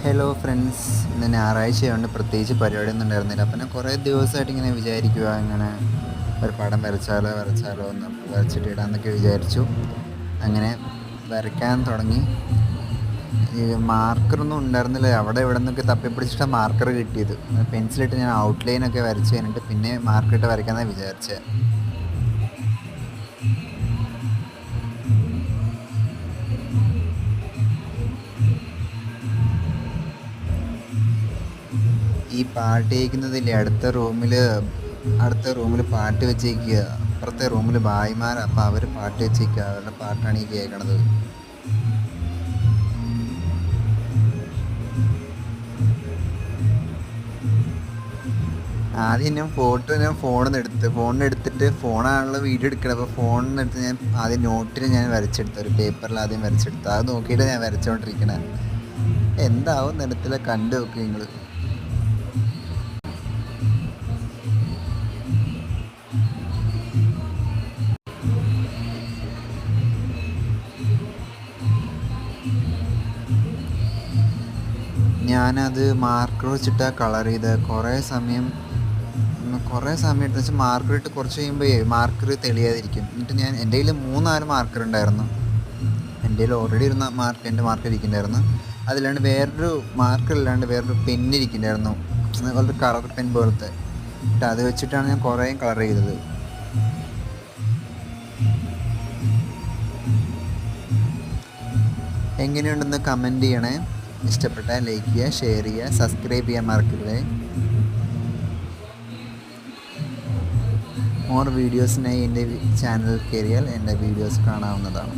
Hello friends, ഇന്ന് ഞായറാഴ്ചയുണ്ട്. പ്രത്യേകിച്ച് പരിപാടിയൊന്നും ഉണ്ടായിരുന്നില്ല. അപ്പം ഞാൻ കുറേ ദിവസമായിട്ട് ഇങ്ങനെ വിചാരിക്കുക, ഇങ്ങനെ ഒരു പടം വരച്ചാലോ എന്ന് വരച്ചിട്ട് ഇടാമെന്നൊക്കെ വിചാരിച്ചു. അങ്ങനെ വരയ്ക്കാൻ തുടങ്ങി. ഈ മാർക്കറൊന്നും ഉണ്ടായിരുന്നില്ല. അവിടെ ഇവിടെ നിന്നൊക്കെ തപ്പിപ്പിടിച്ചിട്ടാണ് മാർക്കർ കിട്ടിയത്. പെൻസിലിട്ട് ഞാൻ ഔട്ട്ലൈനൊക്കെ വരച്ച് കഴിഞ്ഞിട്ട് പിന്നെ മാർക്കറിട്ട് വരയ്ക്കാമെന്നാണ് വിചാരിച്ചത്. ഈ പാട്ട് കേൾക്കുന്നതില്ലേ, അടുത്ത റൂമിൽ പാട്ട് വെച്ചേക്കുക. അപ്പുറത്തെ റൂമിൽ ഭായിമാരാണ്. അപ്പോൾ അവർ പാട്ട് വെച്ചേക്കുക. അവരുടെ പാട്ടാണ് ഈ കേൾക്കണത്. ആദ്യം ഞാൻ ഫോണിനെടുത്തിട്ട് ഫോണാണല്ലോ വീഡിയോ എടുക്കണം. അപ്പോൾ ഫോണിനെടുത്ത് ഞാൻ ആദ്യം നോട്ടിൽ ഞാൻ വരച്ചെടുത്തു, ഒരു പേപ്പറിൽ ആദ്യം വരച്ചെടുത്തു. അത് നോക്കിയിട്ട് ഞാൻ വരച്ചുകൊണ്ടിരിക്കണേ. എന്താവും നിലത്തിലെ കണ്ടു നോക്കി നിങ്ങൾ. ഞാനത് മാർക്കർ വെച്ചിട്ടാണ് കളർ ചെയ്ത് കുറേ സമയം എടുത്ത് വെച്ചാൽ മാർക്കർ ഇട്ട് കുറച്ച് കഴിയുമ്പോൾ മാർക്കർ തെളിയാതിരിക്കും. എന്നിട്ട് എൻ്റെ കയ്യിൽ 3-4 മാർക്കർ ഉണ്ടായിരുന്നു. എൻ്റെ കയ്യിൽ ഓൾറെഡി ഒരു എൻ്റെ മാർക്കർ ഇരിക്കുന്നുണ്ടായിരുന്നു. അതില്ലാണ്ട് വേറൊരു പെന്നിരിക്കുന്നുണ്ടായിരുന്നു, അതുപോലത്തെ കളർ പെൻ പോലത്തെ. എന്നിട്ട് അത് വെച്ചിട്ടാണ് ഞാൻ കുറേ കളർ ചെയ്തത്. എങ്ങനെയുണ്ടെന്ന് കമൻറ്റ് ചെയ്യണേ. ഇഷ്ടപ്പെട്ടാൽ ലൈക്ക് ചെയ്യുക, ഷെയർ ചെയ്യുക, സബ്സ്ക്രൈബ് ചെയ്യാൻ മറക്കരുത്. മോർ വീഡിയോസിനായി എൻ്റെ ചാനൽ കയറിയാൽ എൻ്റെ വീഡിയോസ് കാണാവുന്നതാണ്.